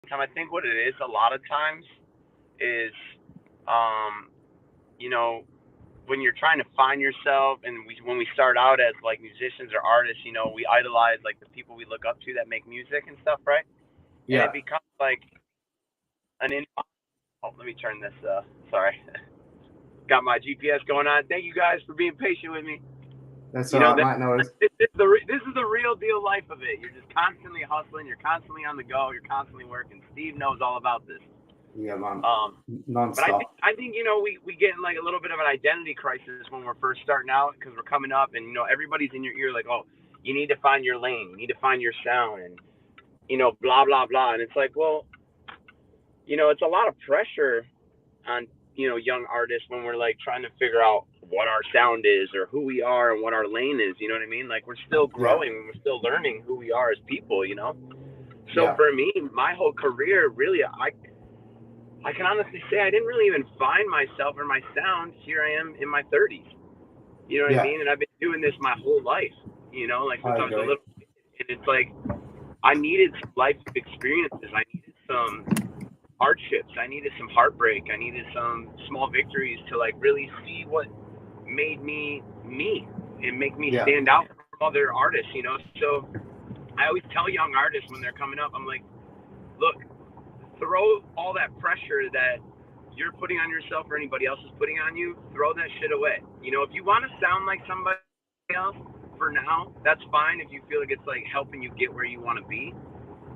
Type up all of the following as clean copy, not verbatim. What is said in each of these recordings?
time, I think what it is a lot of times is, um, you know, when you're trying to find yourself, and when we start out as like musicians or artists, we idolize like the people we look up to that make music and stuff, right? And it Yeah, becomes like an in. Oh, let me turn this. Sorry, got my GPS going on. Thank you guys for being patient with me. that's You all know right, that mate. No worries. this is the real deal life of it. You're just constantly hustling. You're constantly on the go. You're constantly working. Steve knows all about this. Yeah, man, Um, but I think non-stop. I think we get in like a little bit of an identity crisis when we're first starting out because we're coming up and everybody's in your ear like, oh, you need to find your lane, you need to find your sound, and blah blah blah. And it's like, well, it's a lot of pressure on young artists when we're like trying to figure out what our sound is or who we are and what our lane is. You know what I mean? Like we're still Yeah, growing, we're still learning who we are as people. So yeah, for me, my whole career, really, I can honestly say I didn't really even find myself or my sound. Here I am in my 30s. You know what I yeah. mean? And I've been doing this my whole life. Like since I I was a agree. little kid. And it's like I needed some life experiences. I needed some hardships. I needed some heartbreak. I needed some small victories to like really see what made me me and make me Yeah, stand out from other artists. So I always tell young artists when they're coming up, I'm like, look, throw all that pressure that you're putting on yourself or anybody else is putting on you, throw that shit away. If you want to sound like somebody else for now, that's fine if you feel like it's like helping you get where you want to be.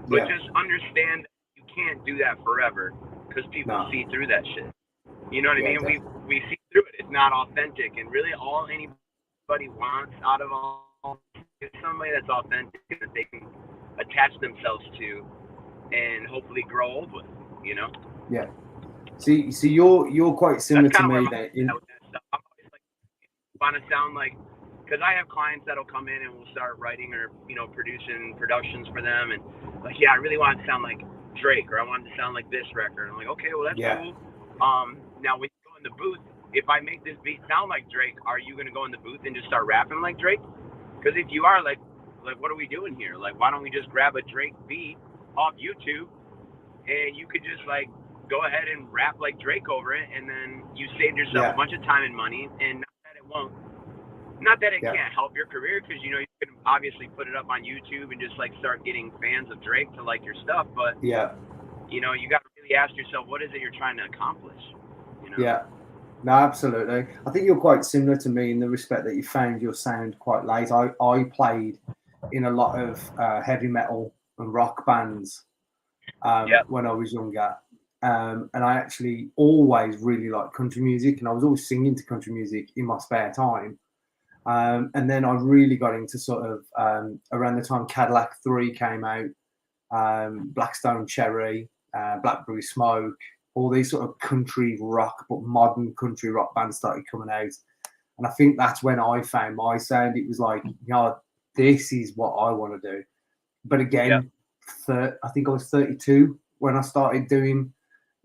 But just yeah. understand that you can't do that forever because people No, see through that shit. You know what I yeah, mean? definitely. We see through it. It's not authentic, and really all anybody wants out of all this is somebody that's authentic and that they can attach themselves to and hopefully grow old with. Yeah. See, you're quite That's similar kind to of where me my then. head's at with that stuff. I'm always like, want to sound like, because I have clients that'll come in and we'll start writing or producing productions for them, and like, yeah, I really want it to sound like Drake, or I want it to sound like this record. I'm like, okay, well that's Yeah, cool. Now when you go in the booth, if I make this beat sound like Drake, are you gonna go in the booth and just start rapping like Drake? Because if you are, like what are we doing here? Like, why don't we just grab a Drake beat off YouTube and you could just like go ahead and rap like Drake over it, and then you saved yourself a yeah, bunch of time and money. And not that it yeah, can't help your career, because you can obviously put it up on YouTube and just like start getting fans of Drake to like your stuff. But yeah, you got to really ask yourself, what is it you're trying to accomplish? You know? yeah. No, absolutely. I think you're quite similar to me in the respect that you found your sound quite late. I played in a lot of heavy metal and rock bands Yep. when I was younger. And I actually always really liked country music, and I was always singing to country music in my spare time. And then I really got into sort of around the time Cadillac 3 came out, Blackstone Cherry, Blackberry Smoke, all these sort of country rock, but modern country rock bands started coming out. And I think that's when I found my sound. It was like, this is what I want to do. But Yep. again, I think I was 32 when I started doing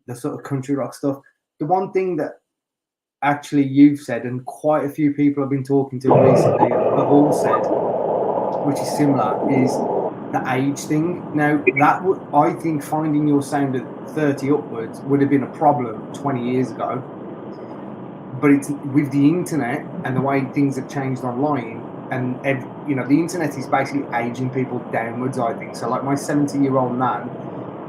the sort of country rock stuff. The one thing that actually you've said, and quite a few people I've been talking to recently have all said, which is similar, is the age thing. Now, that would, I think, finding your sound at 30 upwards would have been a problem 20 years ago. But it's with the internet and the way things have changed online, and the internet is basically aging people downwards. I think so. Like my 70-year-old nan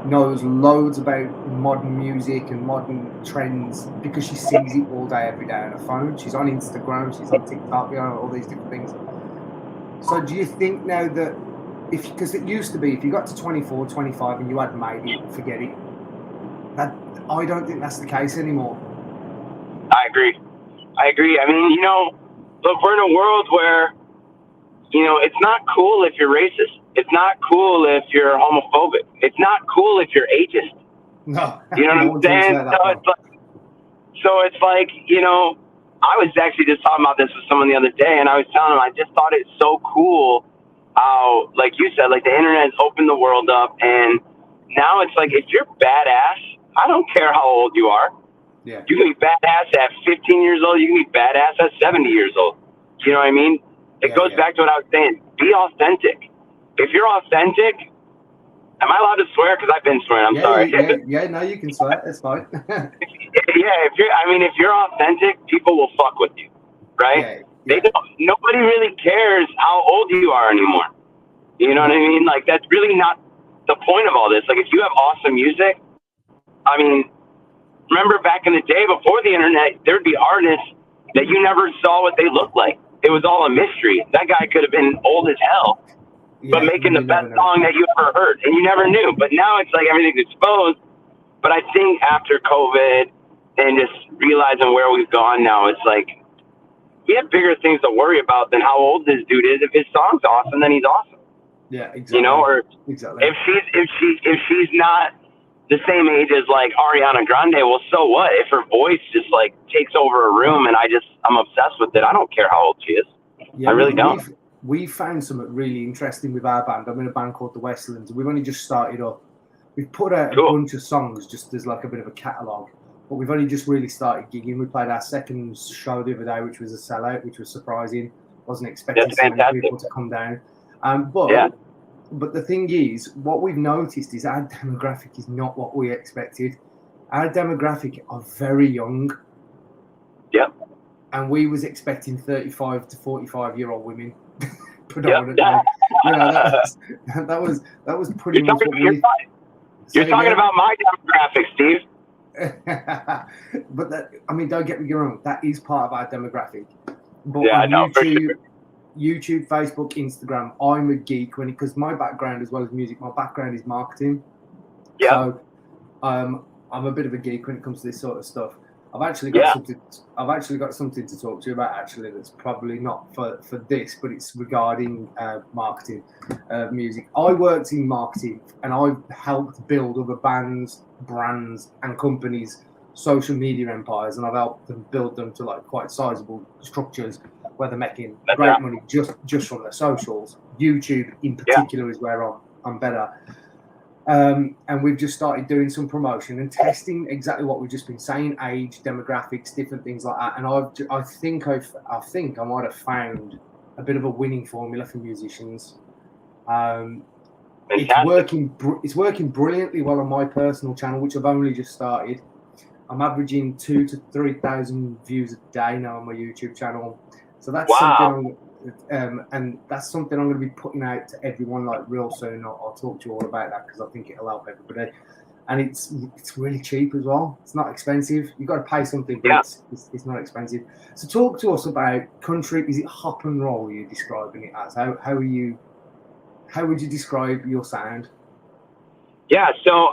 knows loads about modern music and modern trends because she sees it all day, every day on her phone. She's on Instagram, she's on TikTok, all these different things. So do you think now that because it used to be if you got to 24, 25 and you had made it, forget it. That I don't think that's the case anymore. I agree. I agree. I mean, look, we're in a world where it's not cool if you're racist. It's not cool if you're homophobic. It's not cool if you're ageist. No, You know what no I'm one talks saying? about that one. So it's like, I was actually just talking about this with someone the other day, and I was telling him I just thought it's so cool how, like you said, like the internet has opened the world up, and now it's like if you're badass, I don't care how old you are. Yeah, You can be badass at 15 years old. You can be badass at 70 years old. You know what I mean? It yeah, goes yeah, back to what I was saying. Be authentic. If you're authentic, Am I allowed to swear? Because I've been swearing. I'm sorry. No, you can swear. It's fine. If you're authentic, people will fuck with you, right? Yeah. Nobody really cares how old you are anymore. You know what I mean? Like, that's really not the point of all this. Like, if you have awesome music, I mean, remember back in the day before the internet, there'd be artists that you never saw what they looked like. It was all a mystery. That guy could have been old as hell, but making the best song that you ever heard, and you never knew. But now it's like everything's exposed. But I think after COVID and just realizing where we've gone now, it's like we have bigger things to worry about than how old this dude is. If his song's awesome, then he's awesome. Yeah, exactly. You know, or exactly. if she's not the same age as like Ariana Grande, well, so what? If her voice just like takes over a room and I'm obsessed with it, I don't care how old she is. Yeah, I really don't. We found something really interesting with our band. I'm in a band called the Westlands. We've only just started up. We've put out a bunch of songs just as like a bit of a catalogue, but we've only just really started gigging. We played our second show the other day, which was a sellout, which was surprising. Wasn't expecting so many people to come down. But the thing is, what we've noticed is our demographic is not what we expected. Our demographic are very young. Yep. And we was expecting 35 to 45-year-old women, predominantly. Yep. You know, that was pretty much what we. You're talking about my demographic, Steve. But don't get me wrong, that is part of our demographic. But YouTube, Facebook, Instagram, I'm a geek because my background as well as music, my background is marketing. Yeah. So I'm a bit of a geek when it comes to this sort of stuff. I've actually got something to talk to you about that's probably not for this, but it's regarding marketing, music. I worked in marketing and I've helped build other bands, brands and companies social media empires, and I've helped them build them to like quite sizable structures where they're making great money just from their socials. YouTube in particular is where I'm better. And we've just started doing some promotion and testing exactly what we've just been saying: age, demographics, different things like that. And I think I might have found a bit of a winning formula for musicians. It's working brilliantly well on my personal channel, which I've only just started. I'm averaging 2,000 to 3,000 views a day now on my YouTube channel. So that's something. And that's something I'm going to be putting out to everyone like real soon. I'll talk to you all about that because I think it'll help everybody. And it's really cheap as well. It's not expensive. You've got to pay something, but it's not expensive. So talk to us about country. Is it hop and roll you're describing it as? How would you describe your sound? Yeah, so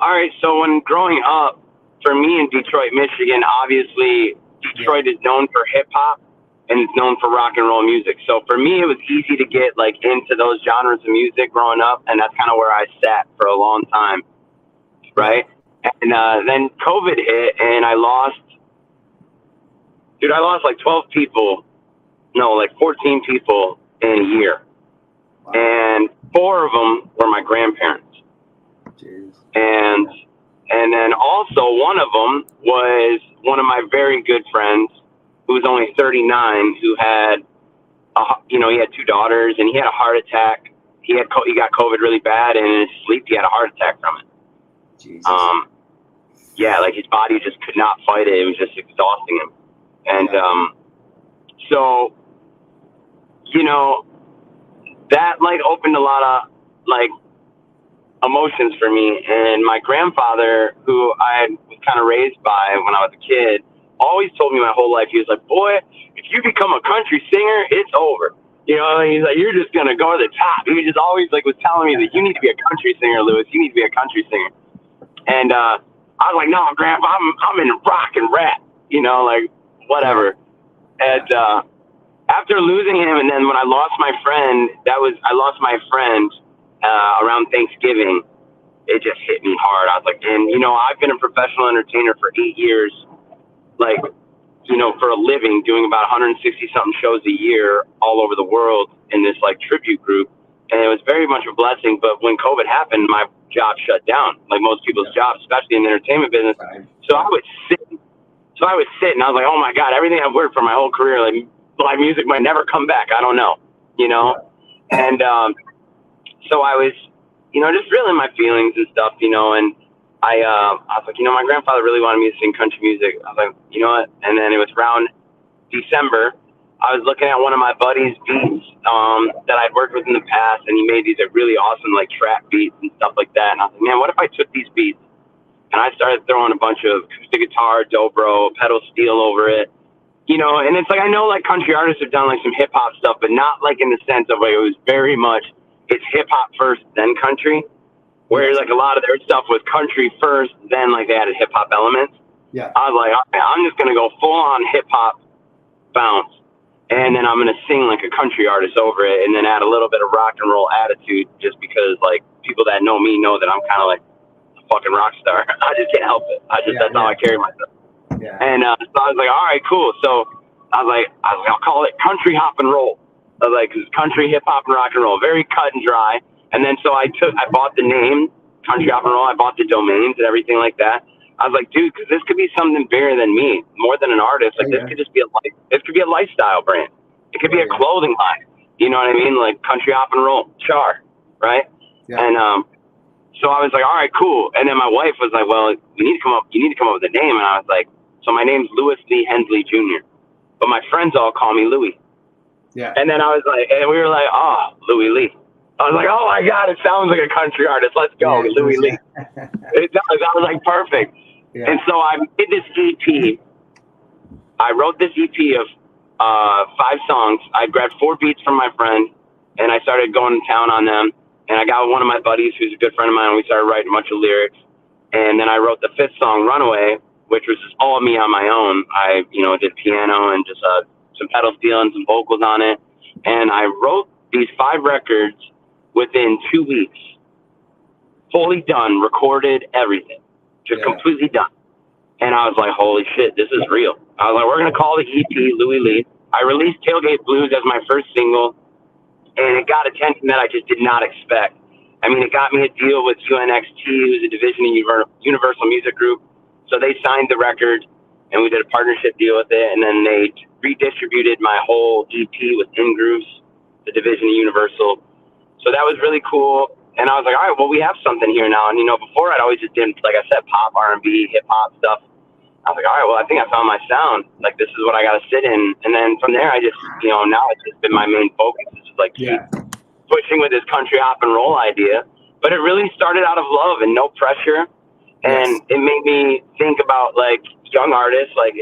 when growing up, for me in Detroit, Michigan, obviously Detroit is known for hip hop. And it's known for rock and roll music. So for me, it was easy to get like into those genres of music growing up, and that's kind of where I sat for a long time, right? And then COVID hit, and I lost like 12 people, no, like 14 people in a year, and 4 of them were my grandparents. Jeez. And then also one of them was one of my very good friends, who was only 39, who had, he had 2 daughters, and he had a heart attack. He got COVID really bad, and in his sleep, he had a heart attack from it. Jesus. Like his body just could not fight it. It was just exhausting him. And so, that like opened a lot of like emotions for me. And my grandfather, who I was kind of raised by when I was a kid, always told me my whole life, he was like, boy, if you become a country singer, it's over. He's like, you're just going to go to the top. He just always like was telling me that you need to be a country singer, Lewis. You need to be a country singer. And I was like, no, Grandpa, I'm in rock and rap, like whatever. And after losing him, and then when I lost my friend, around Thanksgiving, it just hit me hard. I was like, and I've been a professional entertainer for 8 years. Like, for a living, doing about 160 something shows a year all over the world in this like tribute group. And it was very much a blessing. But when COVID happened, my job shut down, like most people's jobs, especially in the entertainment business. So I would sit and I was like, oh my God, everything I've worked for my whole career, like live music might never come back. I don't know, And so I was just feeling my feelings and stuff, and I was like, my grandfather really wanted me to sing country music. I was like, you know what? And then it was around December. I was looking at one of my buddy's beats that I'd worked with in the past, and he made these really awesome like trap beats and stuff like that. And I was like, man, what if I took these beats and I started throwing a bunch of acoustic guitar, dobro, pedal steel over it, And it's like I know like country artists have done like some hip hop stuff, but not like in the sense of like it was very much it's hip hop first then country, where like a lot of their stuff was country first, then like they added hip hop elements. Yeah, I was like, okay, I'm just gonna go full on hip hop bounce. And then I'm going to sing like a country artist over it and then add a little bit of rock and roll attitude just because like people that know me know that I'm kind of like a fucking rock star. I just can't help it. That's how I carry myself. Yeah. And so I was like, all right, cool. So I was like, I'll call it country hop and roll. I was like, 'cause country, hip hop, and rock and roll, very cut and dry. And then so I bought the name country hop and roll. I bought the domains and everything like that. I was like, dude, because this could be something bigger than me, more than an artist. Like this could just be this could be a lifestyle brand. It could be a clothing line. You know what I mean? Like country hop and roll, char, right? Yeah. And so I was like, all right, cool. And then my wife was like, well, you need to come up with a name. And I was like, so my name's Louis Lee Henley Jr., but my friends all call me Louie. Yeah. And then I was like, and we were like, oh, Louie Lee. I was like, oh my God, it sounds like a country artist. Let's go, Louie Lee. That was like perfect. Yeah. And so I did this EP. I wrote this EP of 5 songs. I grabbed 4 beats from my friend, and I started going to town on them. And I got one of my buddies who's a good friend of mine, and we started writing a bunch of lyrics. And then I wrote the 5th song, Runaway, which was just all me on my own. I, did piano and just some pedal steel and some vocals on it. And I wrote these 5 records within 2 weeks. Fully done, recorded, everything. Just completely done. And I was like, holy shit, this is real. I was like, we're going to call the EP Louie Lee. I released Tailgate Blues as my first single, and it got attention that I just did not expect. I mean, it got me a deal with UNXT, who's a division of Universal Music Group. So they signed the record, and we did a partnership deal with it, and then they redistributed my whole EP with In-Grooves, the division of Universal. So that was really cool. And I was like, all right, well, we have something here now. And, before I'd always just did, like I said, pop, R&B, hip-hop stuff. I was like, all right, well, I think I found my sound. Like, this is what I got to sit in. And then from there, I just, now it's just been my main focus. It's just like keep pushing with this country hop and roll idea. But it really started out of love and no pressure. And it made me think about, like, young artists. Like,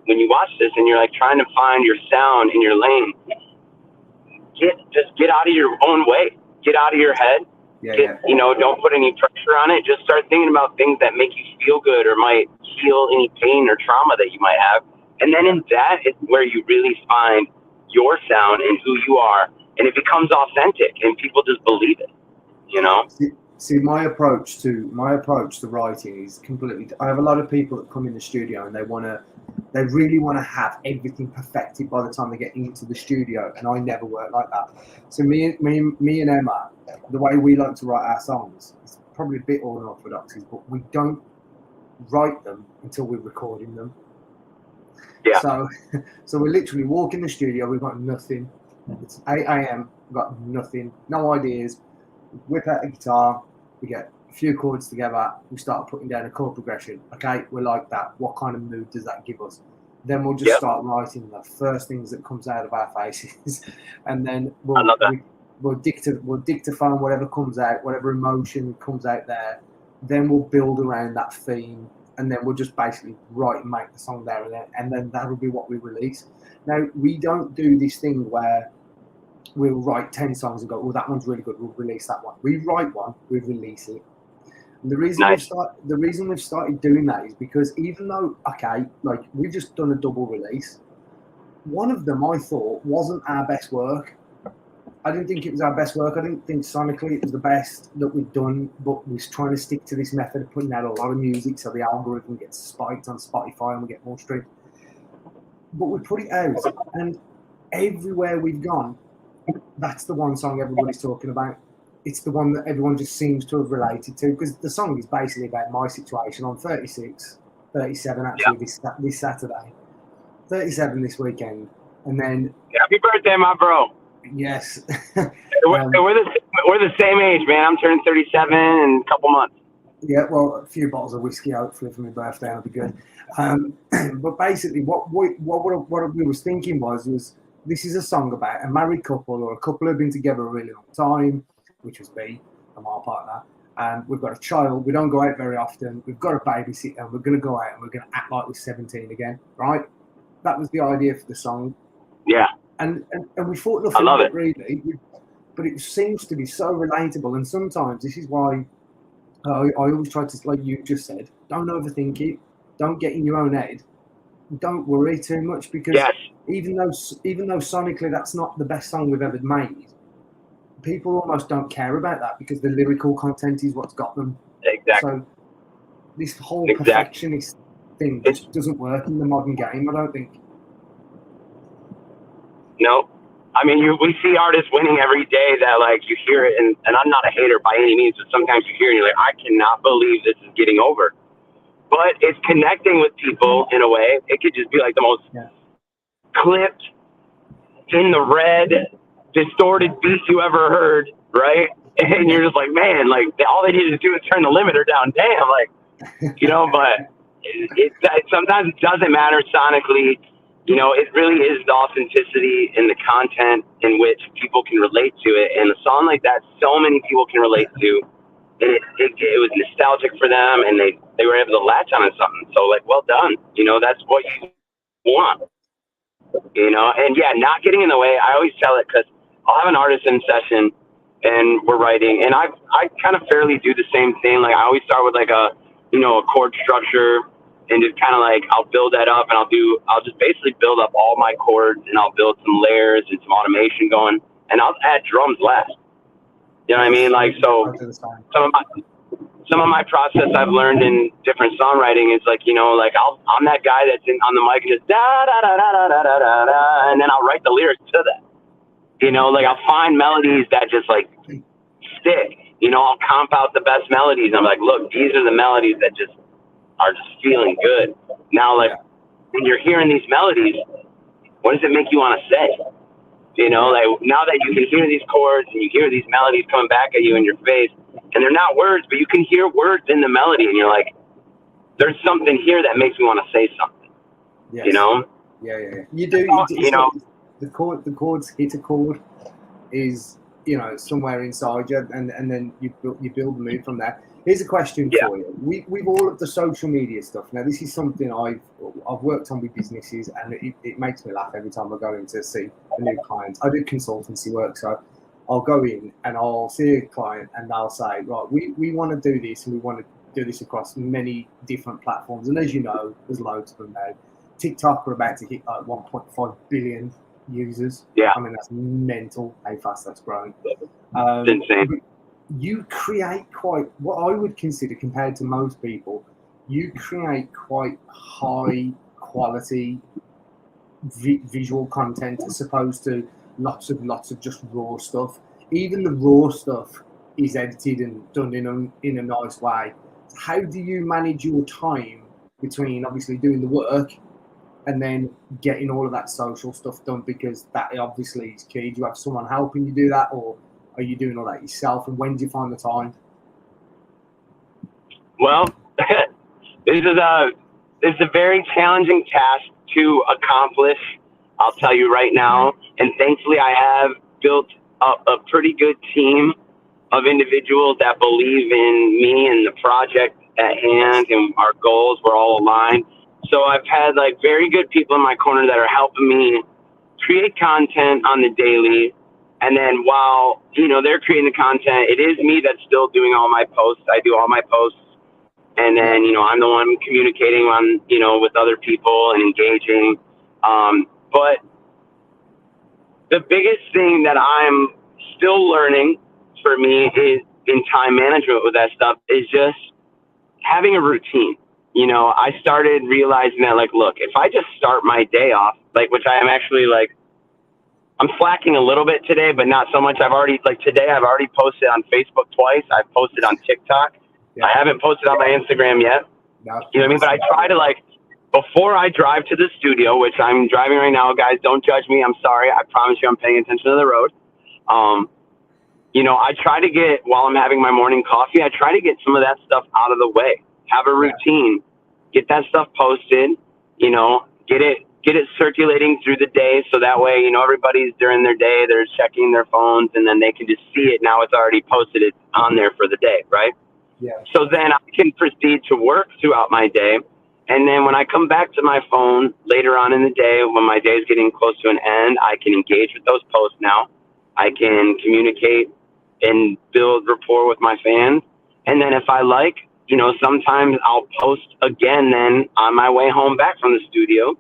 when you watch this and you're, like, trying to find your sound in your lane, just get out of your own way. Get out of your head. Don't put any pressure on it. Just start thinking about things that make you feel good or might heal any pain or trauma that you might have. And then in that is where you really find your sound and who you are. And it becomes authentic and people just believe it, See, my approach to writing is completely. I have a lot of people that come in the studio and they really want to have everything perfected by the time they get into the studio, and I never work like that. So me and Emma, the way we like to write our songs is probably a bit unorthodox, but we don't write them until we're recording them. Yeah. So we literally walk in the studio, we've got nothing. It's 8 a.m. We've got nothing, no ideas. Whip out a guitar, we get a few chords together, we start putting down a chord progression. Okay, we like that. What kind of mood does that give us? Then we'll just start writing the first things that comes out of our faces, and then we'll dictaphone whatever comes out, whatever emotion comes out there. Then we'll build around that theme, and then we'll just basically write and make the song there and then that'll be what we release. Now, we don't do this thing where we'll write 10 songs and go, well, that one's really good, we'll release that one. We write one, we release it. And the reason we've started doing that is because even though, like we've just done a double release, one of them I thought wasn't our best work. I didn't think it was our best work. I didn't think sonically it was the best that we've done, but we're trying to stick to this method of putting out a lot of music so the algorithm gets spiked on Spotify and we get more streams. But we put it out, and everywhere we've gone, that's the one song everybody's talking about. It's the one that everyone just seems to have related to, because the song is basically about my situation. I'm 36, 37 actually this Saturday, 37 this weekend, and then happy birthday, my bro. Yes. We're the same age, man. I'm turning 37 in a couple months. Yeah, well, a few bottles of whiskey hopefully for my birthday will be good. But basically, what we was thinking was this is a song about a married couple or a couple who've been together a really long time, which was me and my partner, and we've got a child. We don't go out very often. We've got a babysitter, and we're going to go out and we're going to act like we're 17 again, right? That was the idea for the song. Yeah. And we thought nothing of it really, but it seems to be so relatable. And sometimes this is why I always try to, like you just said, don't overthink it. Don't get in your own head. Don't worry too much, because even though sonically that's not the best song we've ever made, people almost don't care about that because the lyrical content is what's got them. Exactly. So this whole perfectionist thing just doesn't work in the modern game, I don't think. No. I mean, we see artists winning every day that, like, you hear it, and I'm not a hater by any means, but sometimes you hear it and you're like, I cannot believe this is getting over. But it's connecting with people in a way. It could just be like the most clipped, in the red, distorted beat you ever heard, right? And you're just like, man, like, all they need to do is turn the limiter down. Damn, like, you know, but it sometimes it doesn't matter sonically. You know, it really is the authenticity and the content in which people can relate to it. And a song like that, so many people can relate to. And it was nostalgic for them, and they were able to latch on to something. So, like, well done. You know, that's what you want. You know, and yeah, not getting in the way. I always tell it because I'll have an artist in session, and we're writing, and I kind of fairly do the same thing. Like, I always start with like a chord structure, and just kind of like I'll build that up, and I'll just basically build up all my chords, and I'll build some layers and some automation going, and I'll add drums last. You know what I mean? Like, so some of my process I've learned in different songwriting is like, like I'm that guy that's on the mic and just da da da da da da da da, and then I'll write the lyrics to that. Like I'll find melodies that just like stick. I'll comp out the best melodies. I'm like, look, these are the melodies that just are just feeling good. Now, like when you're hearing these melodies, what does it make you want to say? Like now that you can hear these chords and you hear these melodies coming back at you in your face, and they're not words, but you can hear words in the melody, and you're like, there's something here that makes me want to say something. Yes. Yeah. You do. The chords hit a chord is somewhere inside you, and then you build the mood from there. Here's a question for you. With all of the social media stuff, now this is something I've worked on with businesses, and it makes me laugh every time I go in to see a new client. I do consultancy work, so I'll go in and I'll see a client and they'll say, right, we want to do this, and we want to do this across many different platforms. And as you know, there's loads of them now. TikTok are about to hit like 1.5 billion users. Yeah. I mean, that's mental how fast that's growing. It's insane. You create quite, what I would consider, compared to most people, you create quite high quality visual content as opposed to lots of just raw stuff. Even the raw stuff is edited and done in a nice way. How do you manage your time between obviously doing the work and then getting all of that social stuff done? Because that obviously is key. Do you have someone helping you do that, or are you doing all that yourself? And when do you find the time? Well, this is a very challenging task to accomplish, I'll tell you right now. And thankfully, I have built up a pretty good team of individuals that believe in me and the project at hand, and our goals were all aligned. So I've had like very good people in my corner that are helping me create content on the daily. And then while, they're creating the content, it is me that's still doing all my posts. I do all my posts. And then, I'm the one communicating on, with other people and engaging. But the biggest thing that I'm still learning for me is in time management with that stuff is just having a routine. I started realizing that, like, look, if I just start my day off, like, which I am actually like, I'm slacking a little bit today, but not so much. Today I've already posted on Facebook twice. I've posted on TikTok. Yeah. I haven't posted on my Instagram yet. You know what I mean? But I try to before I drive to the studio, which I'm driving right now, guys, don't judge me. I'm sorry. I promise you I'm paying attention to the road. I try to get, while I'm having my morning coffee, I try to get some of that stuff out of the way. Have a routine. Get that stuff posted, get it circulating through the day. So that way, everybody's during their day, they're checking their phones and then they can just see it. Now it's already posted. It's on there for the day, right? Yeah. So then I can proceed to work throughout my day. And then when I come back to my phone later on in the day, when my day is getting close to an end, I can engage with those posts now. I can communicate and build rapport with my fans. And then if I like, sometimes I'll post again then on my way home back from the studio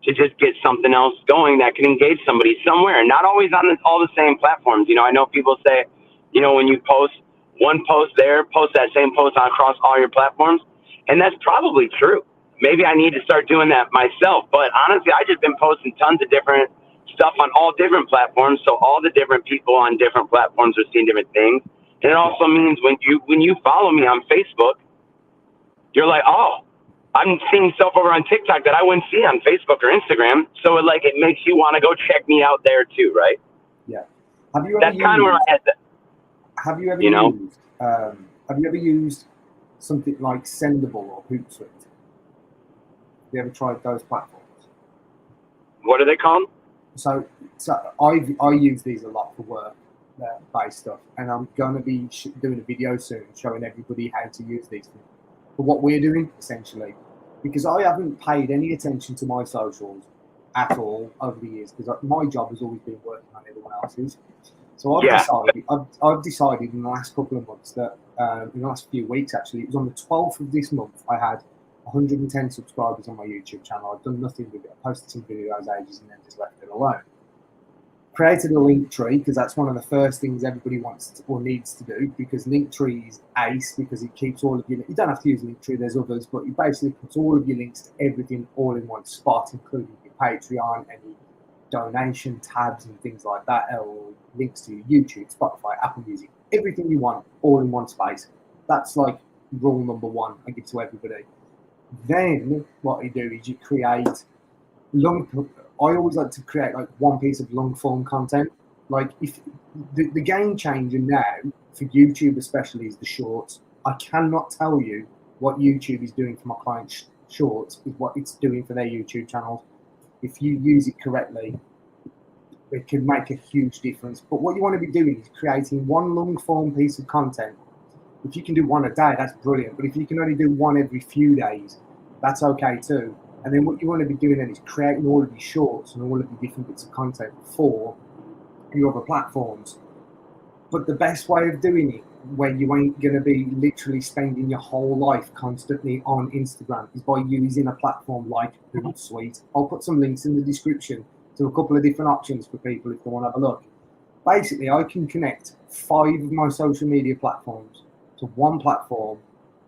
to just get something else going that can engage somebody somewhere. Not always on all the same platforms. I know people say, when you post one post there, post that same post across all your platforms. And that's probably true. Maybe I need to start doing that myself. But honestly, I just been posting tons of different stuff on all different platforms. So all the different people on different platforms are seeing different things. And it also means when you follow me on Facebook, you're like, oh, I'm seeing stuff over on TikTok that I wouldn't see on Facebook or Instagram. So it makes you want to go check me out there too, right? Yeah. Have you ever That's kind of where I had that. Have you ever used something like Sendable or Hootsuite? Have you ever tried those platforms? What are they called? So I use these a lot for work based stuff, and I'm going to be doing a video soon showing everybody how to use these things. But what we're doing essentially, because I haven't paid any attention to my socials at all over the years, because my job has always been working on everyone else's. So I've decided in the last couple of months that in the last few weeks actually, it was on the 12th of this month, I had 110 subscribers on my YouTube channel. I've done nothing with it. I posted some videos ages and then just left it alone. Created a link tree, because that's one of the first things everybody wants or needs to do, because link tree is ace, because it keeps all of your, you don't have to use link tree, there's others, but it basically puts all of your links to everything all in one spot, including your Patreon, any donation tabs and things like that, or links to your YouTube, Spotify, Apple Music, everything you want all in one space. That's like rule number one I give to everybody. Then what you do is you create I always like to create like one piece of long form content. Like if the game changer now for YouTube especially is the shorts. I cannot tell you what YouTube is doing for my clients' shorts is what it's doing for their YouTube channels. If you use it correctly, it can make a huge difference. But what you want to be doing is creating one long form piece of content. If you can do one a day, that's brilliant. But if you can only do one every few days, that's okay too. And then what you want to be doing then is creating all of your shorts and all of your different bits of content for your other platforms. But the best way of doing it, where you ain't going to be literally spending your whole life constantly on Instagram, is by using a platform like Hootsuite. I'll put some links in the description to a couple of different options for people if they want to have a look. Basically, I can connect 5 of my social media platforms to one platform,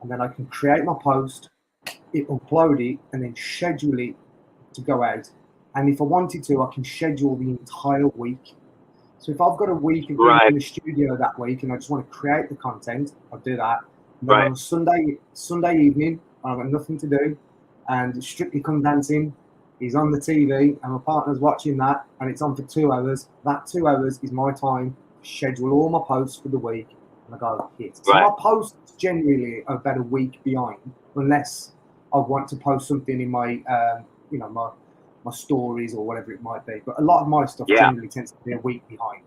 and then I can create my post, upload it, and then schedule it to go out. And if I wanted to, I can schedule the entire week. So if I've got a week of being in the studio that week and I just want to create the content, I'll do that. And then on Sunday evening, I've got nothing to do, and Strictly Come Dancing is on the TV, and my partner's watching that, and it's on for 2 hours. That 2 hours is my time to schedule all my posts for the week, and I go hit. So my posts generally are about a week behind, unless I want to post something in my, my stories or whatever it might be. But a lot of my stuff generally tends to be a week behind.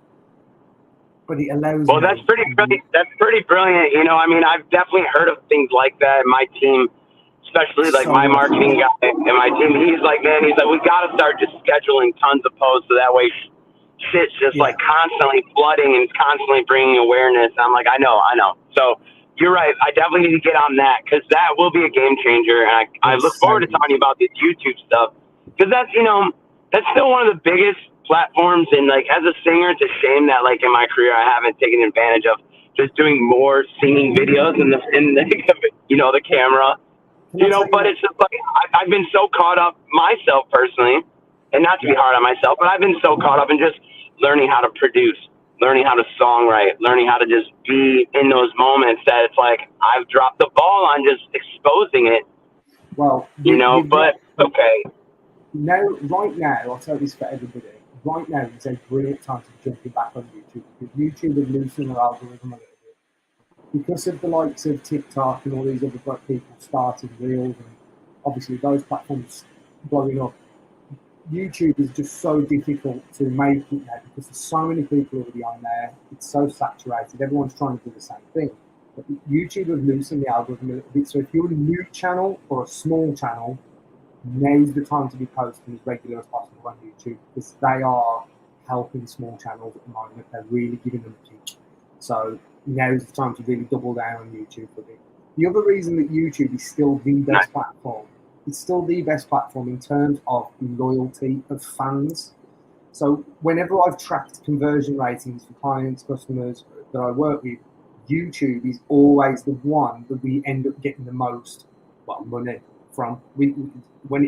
But it allows. Well, that's pretty brilliant. That's pretty brilliant. I mean, I've definitely heard of things like that. My team, especially like my marketing guy and my team, he's like, we got to start just scheduling tons of posts so that way shit's just like constantly flooding and constantly bringing awareness. I'm like, I know. So you're right. I definitely need to get on that, because that will be a game changer. And I look forward to talking about this YouTube stuff, because that's still one of the biggest platforms. And like, as a singer, it's a shame that like in my career, I haven't taken advantage of just doing more singing videos in the the camera, but it's just like, I've been so caught up myself personally, and not to be hard on myself, but I've been so caught up in just learning how to produce, learning how to songwrite, learning how to just be in those moments that it's like I've dropped the ball on just exposing it. Well, but Okay. Now, right now, I'll tell this for everybody. Right now is a brilliant time to jump back on YouTube because YouTube is loosening their algorithm a little bit because of the likes of TikTok and all these other people starting reels and obviously those platforms blowing up. YouTube is just so difficult to make it now because there's so many people already on there. It's so saturated. Everyone's trying to do the same thing. But YouTube have loosened the algorithm a little bit. So if you're a new channel or a small channel, now's the time to be posting as regular as possible on YouTube because they are helping small channels at the moment. They're really giving them a kick. So now's the time to really double down on YouTube for it. The other reason that YouTube is still the best platform, it's still the best platform in terms of loyalty of fans. So whenever I've tracked conversion ratings for clients, customers that I work with, YouTube is always the one that we end up getting the most money from. When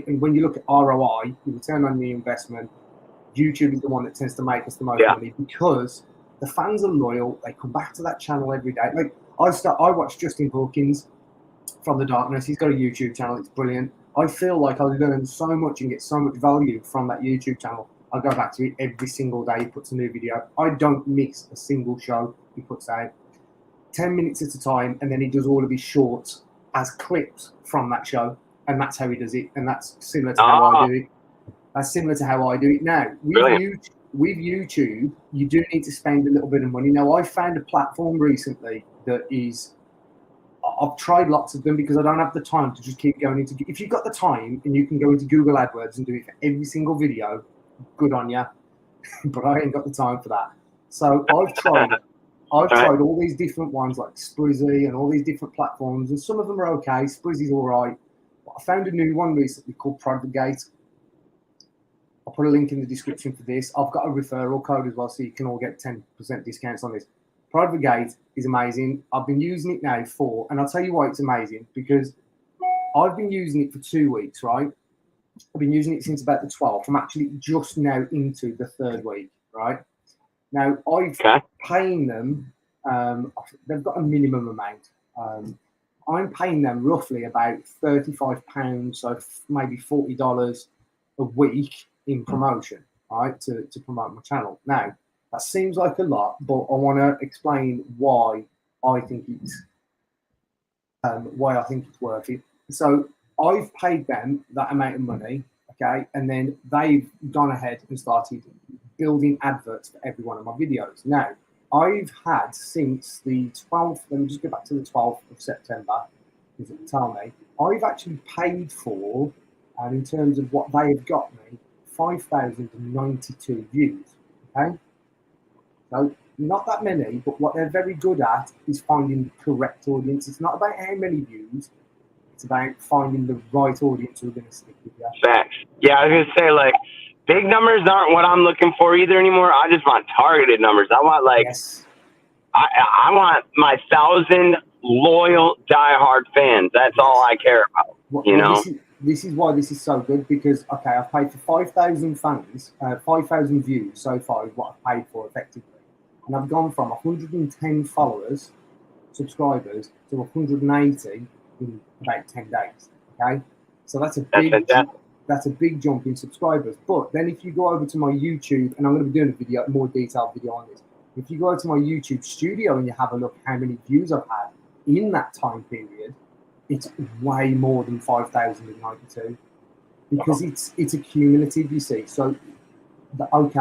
you look at ROI, the return on the investment, YouTube is the one that tends to make us the most money because the fans are loyal. They come back to that channel every day. Like I watch Justin Hawkins from the darkness. He's got a YouTube channel. It's brilliant. I feel like I learn so much and get so much value from that YouTube channel. I go back to it every single day. He puts a new video. I don't miss a single show he puts out. 10 minutes at a time, and then he does all of his shorts as clips from that show, and that's how he does it, and that's similar to how I do it. That's similar to how I do it now. With YouTube, you do need to spend a little bit of money. Now, I found a platform recently that is, I've tried lots of them because I don't have the time to just keep going into. If you've got the time and you can go into Google AdWords and do it for every single video, good on you. But I ain't got the time for that. So I've tried all these different ones like Sprizzy and all these different platforms, and some of them are okay. Sprizzy's all right. But I found a new one recently called Gate. I'll put a link in the description for this. I've got a referral code as well, so you can all get 10% discounts on this. Gate is amazing. I've been using it now and I'll tell you why it's amazing, because I've been using it for 2 weeks, right? I've been using it since about the 12th. I'm actually just now into the 3rd week, right? Now, I've paying them, they've got a minimum amount. I'm paying them roughly about £35, so maybe $40 a week in promotion, right, to promote my channel. Now, that seems like a lot, but I want to explain why I think it's worth it. So I've paid them that amount of money, okay, and then they've gone ahead and started building adverts for every one of my videos. Now, I've had since the 12th, let me just go back to the 12th of September, because it tell me, I've actually paid for, in terms of what they have got me, 5,092 views, okay? So not that many, but what they're very good at is finding the correct audience. It's not about how many views, it's about finding the right audience who are going to stick with you. Facts. Yeah, I was going to say, like, big numbers aren't what I'm looking for either anymore. I just want targeted numbers. I want, like, I want my 1,000 loyal, diehard fans. That's all I care about, you know? This is why this is so good, because, okay, I've paid for 5,000 fans, 5,000 views so far is what I've paid for effectively. And I've gone from 110 followers, subscribers, to 180 in about 10 days, okay? So that's a big jump in subscribers. But then if you go over to my YouTube, and I'm going to be doing a more detailed video on this, if you go to my YouTube studio and you have a look how many views I've had in that time period, it's way more than 5,092 because it's a cumulative, you see. So, that I've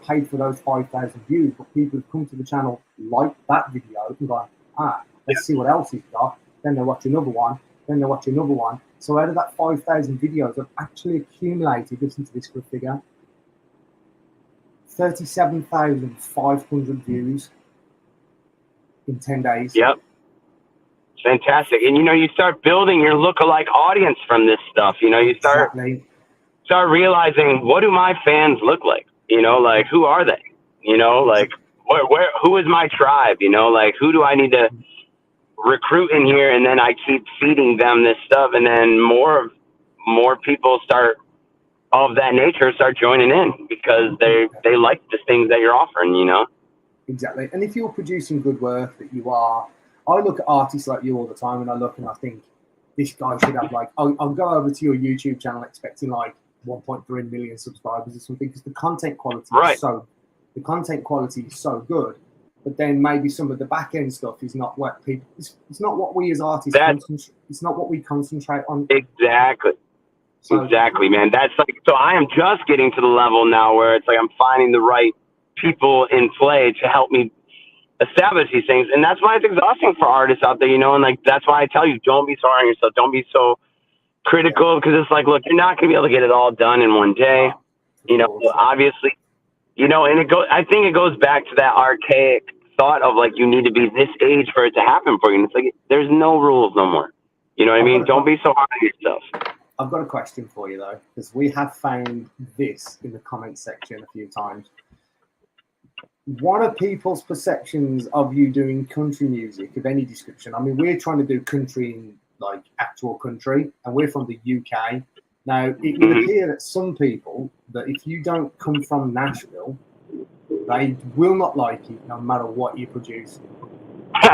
paid for those 5,000 views, but people have come to the channel, like that video, and gone, let's see what else he's got. Then they watch another one, then they watch another one. So out of that 5,000 videos, I've actually accumulated, listen to this for a figure, 37,500 views in 10 days. Yep. Fantastic. And, you know, you start building your lookalike audience from this stuff. You know, you start realizing, what do my fans look like? You know, like, who are they? You know, like, who is my tribe? You know, like, who do I need to recruit in here? And then I keep feeding them this stuff. And then more people of that nature start joining in because they like the things that you're offering, you know? Exactly. And if you're producing good work that you are, I look at artists like you all the time and I look and I think, this guy should have like, I'll go over to your YouTube channel expecting like 1.3 million subscribers or something, because the content quality is so good. But then maybe some of the back end stuff is not what people. It's not what we as artists. It's not what we concentrate on. Exactly. So, exactly, man. That's like, so I am just getting to the level now where it's like I'm finding the right people in play to help me establish these things, and that's why it's exhausting for artists out there, you know. And like that's why I tell you, don't be so hard on yourself. Don't be so critical, because it's like, look, you're not gonna be able to get it all done in one day. You know, obviously, you know, and I think it goes back to that archaic thought of like you need to be this age for it to happen for you. And it's like there's no rules no more. You know what I mean? Don't be so hard on yourself. I've got a question for you though, because we have found this in the comment section a few times. What are people's perceptions of you doing country music of any description? I mean, we're trying to do country in like actual country, and we're from the UK. Now, it would appear that some people, that if you don't come from Nashville, they will not like you no matter what you produce.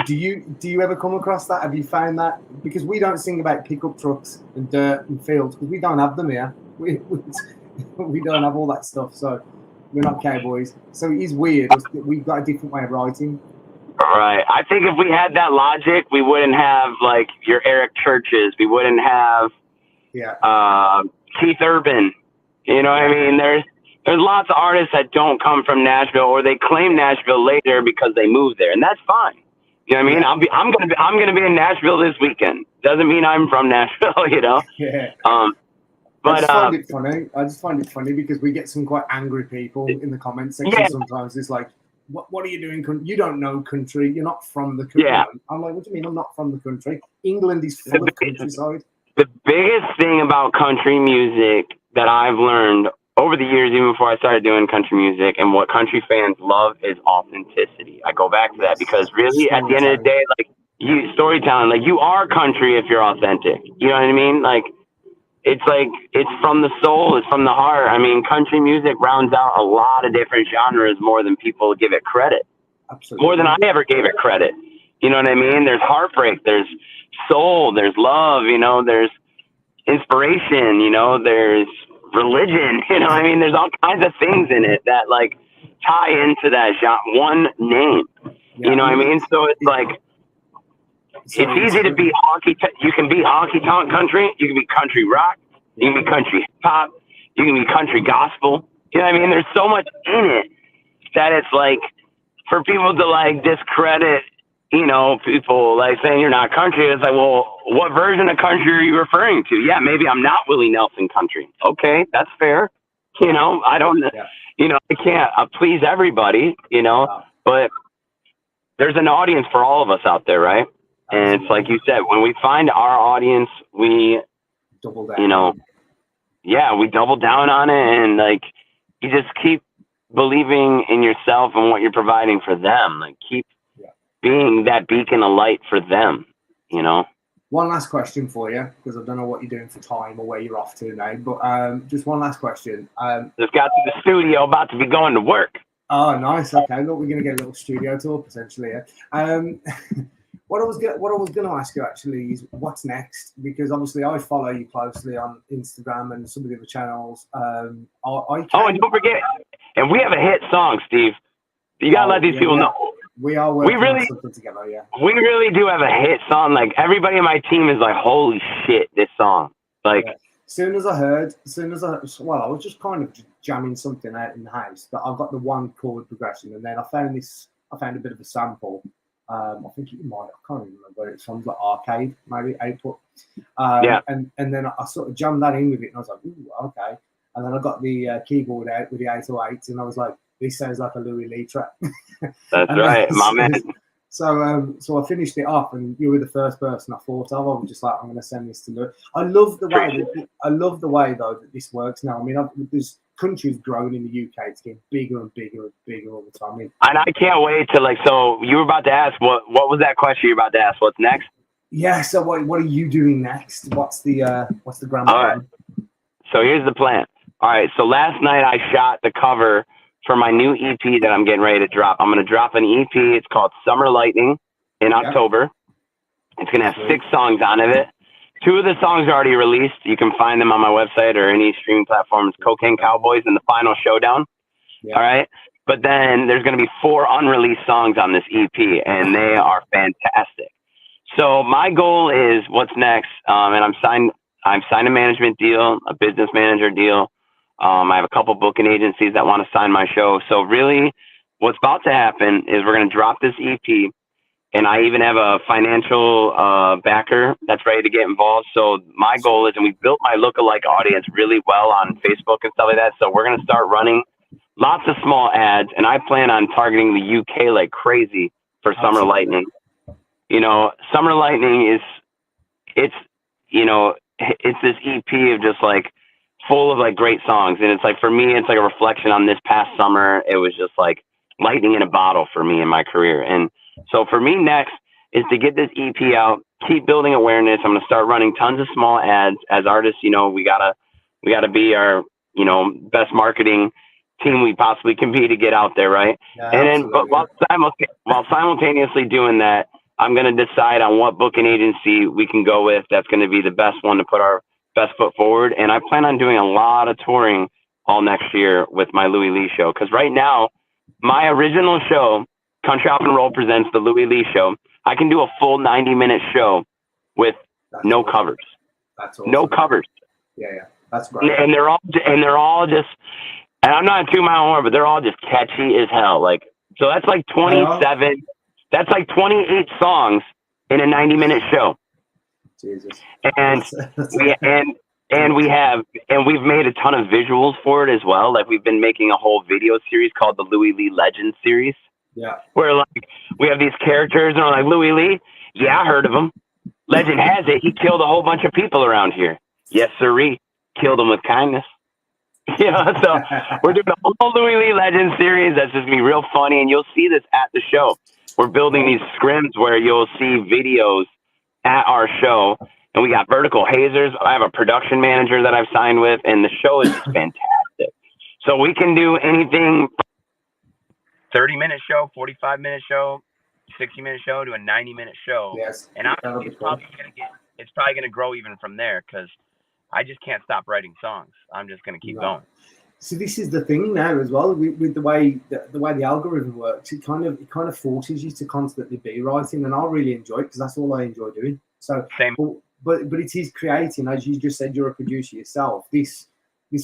Do you ever come across that? Have you found that? Because we don't sing about pickup trucks and dirt and fields, because we don't have them here. We don't have all that stuff, so we're not cowboys. So it is weird. We've got a different way of writing. Right. I think if we had that logic, we wouldn't have like your Eric Churches. We wouldn't have Keith Urban. You know what I mean? There's lots of artists that don't come from Nashville, or they claim Nashville later because they moved there, and that's fine. You know what I mean? I'm gonna be in Nashville this weekend. Doesn't mean I'm from Nashville, you know. Yeah. But I just find it funny because we get some quite angry people in the comment section sometimes. It's like, what are you doing? You don't know country. You're not from the country. Yeah. I'm like, what do you mean I'm not from the country? England is full of countryside. The biggest thing about country music that I've learned over the years, even before I started doing country music, and what country fans love, is authenticity. I go back to that because really, at the end of the day, like storytelling, like you are country if you're authentic. You know what I mean? Like it's from the soul, it's from the heart. I mean, country music rounds out a lot of different genres more than people give it credit. Absolutely. More than I ever gave it credit. You know what I mean? There's heartbreak, there's soul, there's love, you know, there's inspiration, you know, there's religion, you know what I mean? There's all kinds of things in it that like tie into that one name. You know what I mean? So it's like, it's easy to be you can be honky tonk country, you can be country rock, you can be country hip hop, you can be country gospel. You know what I mean? There's so much in it that it's like, for people to like discredit, you know, people like saying you're not country, it's like, well, what version of country are you referring to? Yeah, maybe I'm not Willie Nelson country. Okay, that's fair. You know, I don't, you know, I can't please everybody, you know, but there's an audience for all of us out there, right? And it's like you said, when we find our audience, we double down. You know, we double down on it, and like you just keep believing in yourself and what you're providing for them. Like keep being that beacon of light for them, you know. One last question for you, because I don't know what you're doing for time or where you're off to now, but just one last question. Just got to the studio, about to be going to work. Oh, nice. Okay, look, we're going to get a little studio tour potentially. Yeah. What I was going to ask you actually is what's next, because obviously I follow you closely on Instagram and some of the other channels. And don't forget, and we have a hit song, Steve. You gotta let these people know. We are working on something together. Yeah, we really do have a hit song. Like everybody on my team is like, holy shit, this song. Like, I was just kind of jamming something out in the house, but I've got the one chord progression, and then I found a bit of a sample. I think I can't even remember. It sounds like arcade, maybe output. And then I sort of jammed that in with it, and I was like, ooh, okay. And then I got the keyboard out with the 808s, and I was like, this sounds like a Louie Lee track. That's right, my man. So I finished it off, and you were the first person I thought of. I was just like, I'm going to send this to Louie. I love the way though that this works now. I mean, there's country's growing in the UK. It's getting bigger and bigger and bigger all the time. And I can't wait to like. So you were about to ask what was that question you were about to ask? What's next? Yeah. So what are you doing next? What's the grand plan? All right. So here's the plan. All right. So last night I shot the cover for my new EP that I'm getting ready to drop. I'm going to drop an EP. It's called Summer Lightning in October. It's going to have 6 songs on it. 2 of the songs are already released. You can find them on my website or any streaming platforms. Cocaine Cowboys and The Final Showdown. Yeah. All right. But then there's going to be 4 unreleased songs on this EP, and they are fantastic. So my goal is what's next. And I'm signed a management deal, a business manager deal. I have a couple booking agencies that want to sign my show. So really what's about to happen is we're going to drop this EP, and I even have a financial backer that's ready to get involved. So my goal is, and we built my lookalike audience really well on Facebook and stuff like that. So we're going to start running lots of small ads, and I plan on targeting the UK like crazy for Summer Lightning. You know, Summer Lightning it's this EP of just like full of like great songs. And it's like, for me, it's like a reflection on this past summer. It was just like lightning in a bottle for me in my career. And so for me next is to get this EP out, keep building awareness. I'm going to start running tons of small ads. As artists, you know, we gotta be our, you know, best marketing team we possibly can be to get out there, right? Yeah, and then, but while simultaneously doing that, I'm going to decide on what booking agency we can go with. That's going to be the best one to put our best foot forward. And I plan on doing a lot of touring all next year with my Louie Lee show. Because right now, my original show, Country Hop and Roll Presents the Louie Lee Show, I can do a full 90-minute show with no covers. That's awesome. No covers. Yeah, that's great. And they're all just, and I'm not too mile horn, but they're all just catchy as hell. Like, so that's like 27. That's like 28 songs in a 90-minute show. Jesus. And we've made a ton of visuals for it as well. Like, we've been making a whole video series called the Louie Lee Legends series. Yeah. Where like we have these characters and we're like, Louie Lee, yeah, I heard of him. Legend has it, he killed a whole bunch of people around here. Yes, sirree. Killed them with kindness. You know, so we're doing a whole Louie Lee Legends series that's just gonna be real funny, and you'll see this at the show. We're building these scrims where you'll see videos at our show, and we got vertical hazers. I have a production manager that I've signed with, and the show is just fantastic. So we can do anything, 30-minute show, 45-minute show, 60-minute show to a 90-minute show. Yes, and it's probably going to grow even from there, because I just can't stop writing songs. I'm just going to keep going. So this is the thing now as well with the way the algorithm works. It kind of forces you to constantly be writing, and I really enjoy it because that's all I enjoy doing. So, same. But it is creating, as you just said, you're a producer yourself. This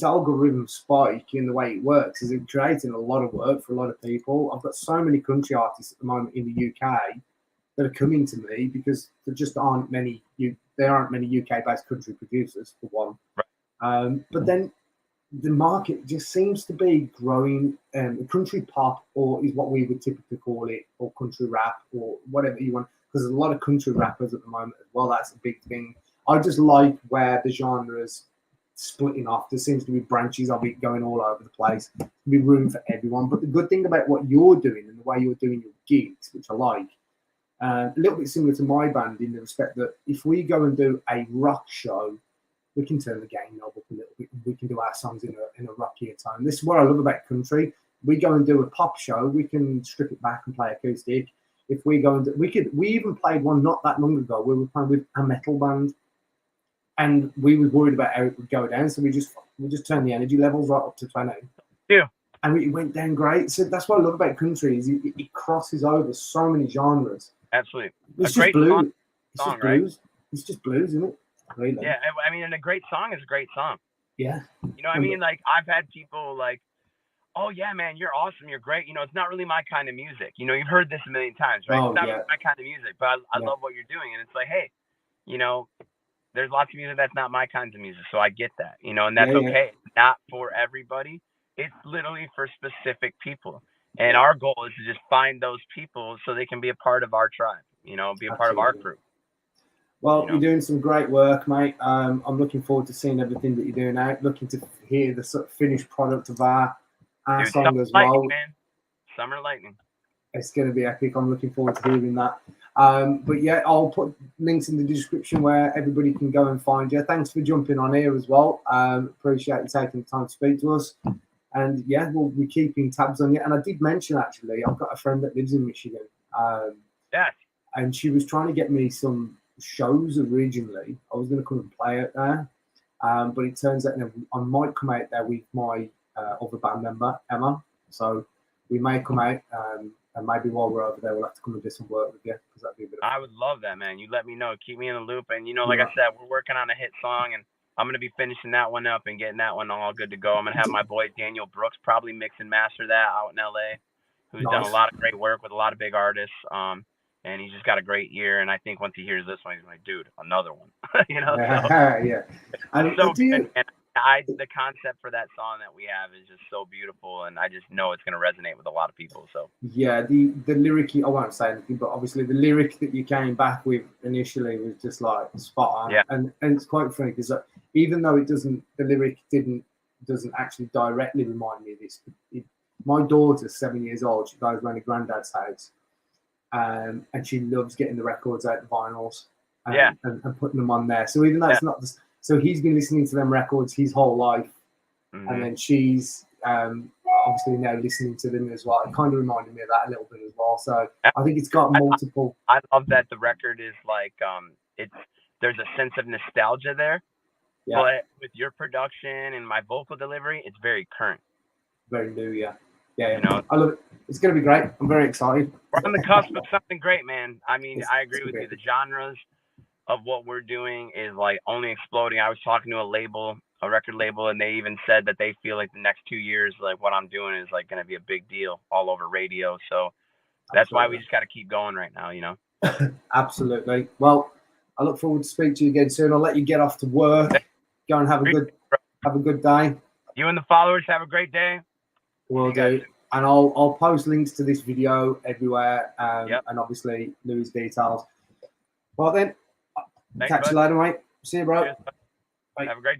algorithm spike in the way it works is creating a lot of work for a lot of people. I've got so many country artists at the moment in the UK that are coming to me because there just aren't many UK-based country producers, for one. Right. But then the market just seems to be growing. Country pop, or is what we would typically call it, or country rap, or whatever you want, because there's a lot of country rappers at the moment as well. That's a big thing. I just like where the genres splitting off. There seems to be branches of it going all over the place. There'll be room for everyone. But the good thing about what you're doing and the way you're doing your gigs, which I like, a little bit similar to my band in the respect that if we go and do a rock show, we can turn the game knob up a little bit. We can do our songs in a rockier tone. This is what I love about country. We go and do a pop show, we can strip it back and play acoustic. If we go and we even played one not that long ago. We were playing with a metal band, and we were worried about how it would go down, so we just turned the energy levels right up to 20. Yeah. And it went down great. So that's what I love about country is it crosses over so many genres. Absolutely. It's just blues. It's song, just blues. Right? It's just blues, isn't it? Really. Yeah, I mean, and a great song is a great song. Yeah. You know what I mean? Like, I've had people like, oh, yeah, man, you're awesome. You're great. You know, it's not really my kind of music. You know, you've heard this a million times, right? It's not really my kind of music, but I love what you're doing. And it's like, hey, you know, there's lots of music that's not my kinds of music. So I get that, you know, and that's okay. It's not for everybody. It's literally for specific people. And our goal is to just find those people so they can be a part of our tribe, you know, be a part of our crew. Well, you're doing some great work, mate. I'm looking forward to seeing everything that you're doing out. Looking to hear the sort of finished product of our song as well. Man. Summer Lightning. It's going to be epic. I'm looking forward to hearing that. But yeah, I'll put links in the description where everybody can go and find you. Thanks for jumping on here as well. Appreciate you taking the time to speak to us. And yeah, we'll be keeping tabs on you. And I did mention, actually, I've got a friend that lives in Michigan. Yeah. And she was trying to get me some shows originally. I was going to come and play out there, but it turns out I might come out there with my other band member, Emma. So we may come out, and maybe while we're over there, we'll have to come and do some work with you, because that'd be a bit of I would love that, man. You let me know. Keep me in the loop. And, like I said, we're working on a hit song, and I'm going to be finishing that one up and getting that one all good to go. I'm going to have my boy Daniel Brooks probably mix and master that out in L.A., who's done a lot of great work with a lot of big artists. And he's just got a great ear. And I think once he hears this one, he's like, dude, another one. Yeah. And so the concept for that song that we have is just so beautiful, and I just know it's going to resonate with a lot of people. So yeah, the lyric, I won't say anything, but obviously the lyric that you came back with initially was just like spot on. Yeah. And it's quite funny because even though the lyric doesn't actually directly remind me of this. My daughter's 7 years old. She goes around her granddad's house, and she loves getting the records out, the vinyls, and putting them on there. So even though it's not so he's been listening to them records his whole life, and then she's obviously now listening to them as well. It kind of reminded me of that a little bit as well. So I think it's got multiple. I love that the record is like there's a sense of nostalgia there, but with your production and my vocal delivery, it's very current. Very new, yeah. I love it. It's going to be great. I'm very excited. We're on the cusp of something great, man. I mean, I agree with you. The genres of what we're doing is like only exploding. I was talking to a record label, and they even said that they feel like the next 2 years, like what I'm doing is like going to be a big deal all over radio. So that's why we just got to keep going right now, Absolutely. Well, I look forward to speaking to you again soon. I'll let you get off to work. Go and have a good day. You and the followers have a great day. Will do. And I'll post links to this video everywhere, and obviously Louie's details. Well then, catch you later, mate. See you, bro. Cheers. Have a great day.